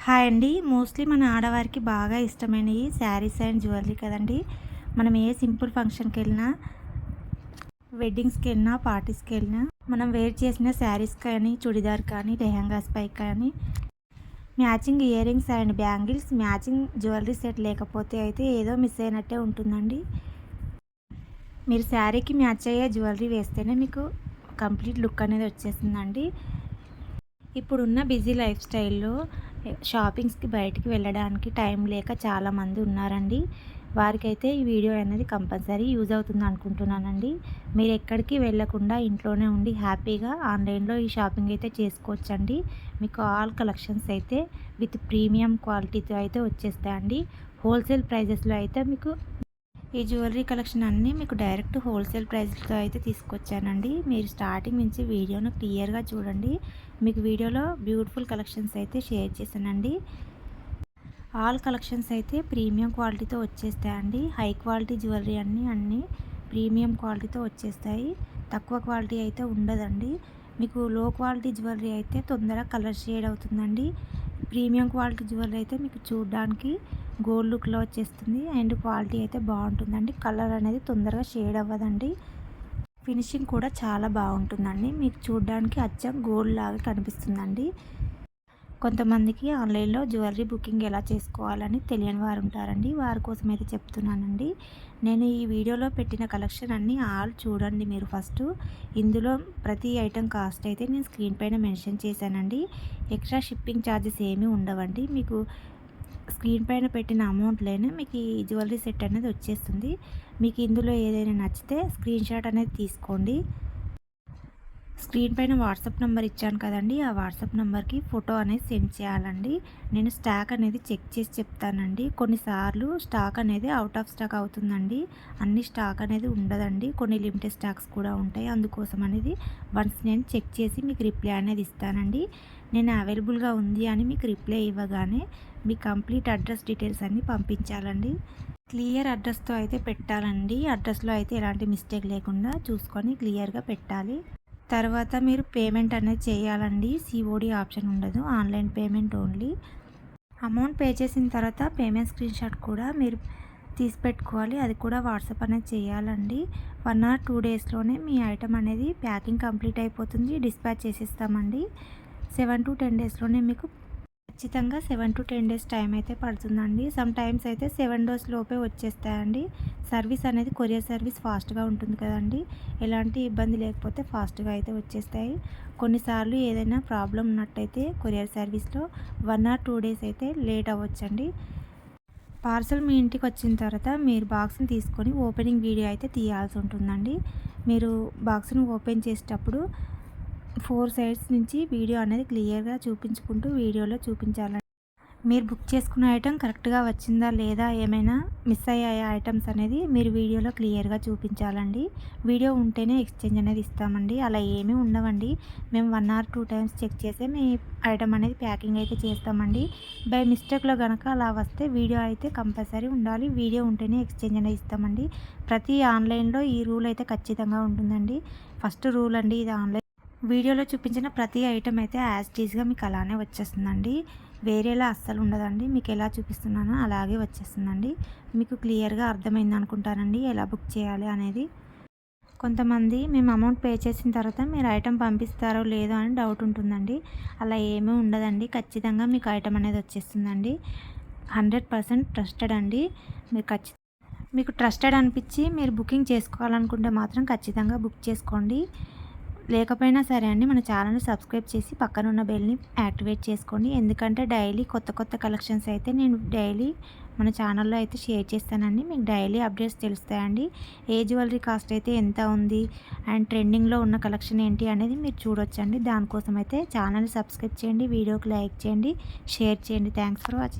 Hi అండి. Mostly మన ఆడవారికి బాగా ఇష్టమైనవి శారీస్ అండ్ జ్యువెలరీ కదండి. మనం ఏ సింపుల్ ఫంక్షన్కి వెళ్ళినా, వెడ్డింగ్స్కి వెళ్ళినా, పార్టీస్కి వెళ్ళినా మనం వేర్ చేసిన శారీస్ కానీ, చుడిదార్ కానీ, లెహంగాస్ పై కానీ matching ear rings and bangles, matching jewellery set లేకపోతే అయితే ఏదో మిస్ అయినట్టే ఉంటుందండి. మీరు శారీకి మ్యాచ్ అయ్యే జ్యువెలరీ వేస్తేనే మీకు కంప్లీట్ లుక్ అనేది వచ్చేస్తుందండి. ఇప్పుడున్న బిజీ లైఫ్ స్టైల్లో షాపింగ్స్కి బయటికి వెళ్ళడానికి టైం లేక చాలామంది ఉన్నారండి. వారికైతే ఈ వీడియో అనేది కంపల్సరీ యూజ్ అవుతుంది అనుకుంటున్నానండి. మీరు ఎక్కడికి వెళ్ళకుండా ఇంట్లోనే ఉండి హ్యాపీగా ఆన్లైన్లో ఈ షాపింగ్ అయితే చేసుకోవచ్చండి. మీకు ఆల్ కలెక్షన్స్ అయితే విత్ ప్రీమియం క్వాలిటీతో అయితే వచ్చేస్తాయండి. హోల్సేల్ ప్రైజెస్లో అయితే మీకు ఈ జ్యువెలరీ కలెక్షన్ అన్నీ మీకు డైరెక్ట్ హోల్సేల్ ప్రైస్తో అయితే తీసుకొచ్చానండి. మీరు స్టార్టింగ్ నుంచి వీడియోను క్లియర్గా చూడండి. మీకు వీడియోలో బ్యూటిఫుల్ కలెక్షన్స్ అయితే షేర్ చేశానండి. ఆల్ కలెక్షన్స్ అయితే ప్రీమియం క్వాలిటీతో వచ్చేస్తాయండి. హై క్వాలిటీ జ్యువెలరీ అన్నీ ప్రీమియం క్వాలిటీతో వచ్చేస్తాయి. తక్కువ క్వాలిటీ అయితే ఉండదండి. మీకు లో క్వాలిటీ జ్యువెలరీ అయితే తొందరగా కలర్ షేడ్ అవుతుందండి. ప్రీమియం క్వాలిటీ జ్యువెలరీ అయితే మీకు చూడడానికి గోల్డ్ లుక్లో వచ్చేస్తుంది అండ్ క్వాలిటీ అయితే బాగుంటుందండి. కలర్ అనేది తొందరగా షేడ్ అవ్వదండి. ఫినిషింగ్ కూడా చాలా బాగుంటుందండి. మీకు చూడడానికి అచ్చం గోల్డ్ లాగా కనిపిస్తుందండి. కొంతమందికి ఆన్లైన్లో జ్యువెలరీ బుకింగ్ ఎలా చేసుకోవాలని తెలియని వారు ఉంటారండి. వారి కోసం అయితే చెప్తున్నానండి. నేను ఈ వీడియోలో పెట్టిన కలెక్షన్ అన్నీ ఆల్ చూడండి మీరు ఫస్ట్. ఇందులో ప్రతి ఐటెం కాస్ట్ అయితే నేను స్క్రీన్ పైన మెన్షన్ చేశానండి. ఎక్స్ట్రా షిప్పింగ్ ఛార్జెస్ ఏమీ ఉండవండి. మీకు స్క్రీన్ పైన పెట్టిన అమౌంట్లోనే మీకు ఈ జ్యువెలరీ సెట్ అనేది వచ్చేస్తుంది. మీకు ఇందులో ఏదైనా నచ్చితే స్క్రీన్ షాట్ అనేది తీసుకోండి. స్క్రీన్ పైన వాట్సాప్ నెంబర్ ఇచ్చాను కదండి, ఆ వాట్సాప్ నెంబర్కి ఫోటో అనేది సెండ్ చేయాలండి. నేను స్టాక్ అనేది చెక్ చేసి చెప్తానండి. కొన్నిసార్లు స్టాక్ అనేది అవుట్ ఆఫ్ స్టాక్ అవుతుందండి. అన్ని స్టాక్ అనేది ఉండదండి. కొన్ని లిమిటెడ్ స్టాక్స్ కూడా ఉంటాయి. అందుకోసం అనేది వన్స్ నేను చెక్ చేసి మీకు రిప్లై అనేది ఇస్తానండి. నేను అవైలబుల్గా ఉంది అని మీకు రిప్లై ఇవ్వగానే మీ కంప్లీట్ అడ్రస్ డీటెయిల్స్ అన్నీ పంపించాలండి. క్లియర్ అడ్రస్తో అయితే పెట్టాలండి. అడ్రస్లో అయితే ఎలాంటి మిస్టేక్ లేకుండా చూసుకొని క్లియర్గా పెట్టాలి. తర్వాత మీరు పేమెంట్ అనేది చేయాలండి. సిఓడి ఆప్షన్ ఉండదు, online payment only. Amount pay చేసిన తర్వాత పేమెంట్ స్క్రీన్ షాట్ కూడా మీరు తీసి పెట్టుకోవాలి. అది కూడా వాట్సాప్ అనేది చేయాలండి. 1 or 2 డేస్లోనే మీ ఐటమ్ అనేది ప్యాకింగ్ కంప్లీట్ అయిపోతుంది. డిస్పాచ్ చేసిస్తామండి. 7 to 10 డేస్లోనే మీకు ఖచ్చితంగా 7 to 10 డేస్ టైం అయితే పడుతుందండి. సమ్ టైమ్స్ అయితే 7 డేస్ లోపే వచ్చేస్తాయండి. సర్వీస్ అనేది కొరియర్ సర్వీస్ ఫాస్ట్గా ఉంటుంది కదండి. ఎలాంటి ఇబ్బంది లేకపోతే ఫాస్ట్గా అయితే వచ్చేస్తాయి. కొన్నిసార్లు ఏదైనా ప్రాబ్లం ఉన్నట్టయితే కొరియర్ సర్వీస్లో 1 or 2 డేస్ అయితే లేట్ అవ్వచ్చండి. పార్సల్ మీ ఇంటికి వచ్చిన తర్వాత మీరు బాక్స్ని తీసుకొని ఓపెనింగ్ వీడియో అయితే తీయాల్సి ఉంటుందండి. మీరు బాక్స్ని ఓపెన్ చేసేటప్పుడు 4 సైడ్స్ నుంచి వీడియో అనేది క్లియర్గా చూపించుకుంటూ వీడియోలో చూపించాలండి. మీరు బుక్ చేసుకున్న ఐటెం కరెక్ట్గా వచ్చిందా లేదా, ఏమైనా మిస్ అయ్యాయా ఐటమ్స్ అనేది మీరు వీడియోలో క్లియర్గా చూపించాలండి. వీడియో ఉంటేనే ఎక్స్చేంజ్ అనేది ఇస్తామండి. అలా ఏమీ ఉండవండి. మేము 1 or 2 టైమ్స్ చెక్ చేసి మీ ఐటమ్ అనేది ప్యాకింగ్ అయితే చేస్తామండి. బై మిస్టేక్లో కనుక అలా వస్తే వీడియో అయితే కంపల్సరీ ఉండాలి. వీడియో ఉంటేనే ఎక్స్చేంజ్ అనేది ఇస్తామండి. ప్రతి ఆన్లైన్లో ఈ రూల్ అయితే ఖచ్చితంగా ఉంటుందండి. ఫస్ట్ రూల్ అండి ఇది. ఆన్లైన్ వీడియోలో చూపించిన ప్రతి ఐటెం అయితే యాజ్ టీజ్గా మీకు అలానే వచ్చేస్తుందండి. వేరేలా అస్సలు ఉండదండి. మీకు ఎలా చూపిస్తున్నానో అలాగే వచ్చేస్తుందండి. మీకు క్లియర్గా అర్థమైంది అనుకుంటానండి ఎలా బుక్ చేయాలి అనేది. కొంతమంది మేము అమౌంట్ పే చేసిన తర్వాత మీరు ఐటెం పంపిస్తారో లేదో అని డౌట్ ఉంటుందండి. అలా ఏమీ ఉండదండి. ఖచ్చితంగా మీకు ఐటెం అనేది వచ్చేస్తుందండి. 100% ట్రస్టెడ్ అండి. మీకు ట్రస్టెడ్ అనిపించి మీరు బుకింగ్ చేసుకోవాలనుకుంటే మాత్రం ఖచ్చితంగా బుక్ చేసుకోండి. లేకపోయినా సరే అండి, మన ఛానల్ని సబ్స్క్రైబ్ చేసి పక్కనున్న బెల్ని యాక్టివేట్ చేసుకోండి. ఎందుకంటే డైలీ కొత్త కలెక్షన్స్ అయితే నేను డైలీ మన ఛానల్లో అయితే షేర్ చేస్తానండి. మీకు డైలీ అప్డేట్స్ తెలుస్తాయండి. ఏ జ్యువెలరీ కాస్ట్ అయితే ఎంత ఉంది అండ్ ట్రెండింగ్లో ఉన్న కలెక్షన్ ఏంటి అనేది మీరు చూడొచ్చండి. దానికోసం అయితే ఛానల్ని సబ్స్క్రైబ్ చేయండి, వీడియోకి లైక్ చేయండి, షేర్ చేయండి. Thanks for watching.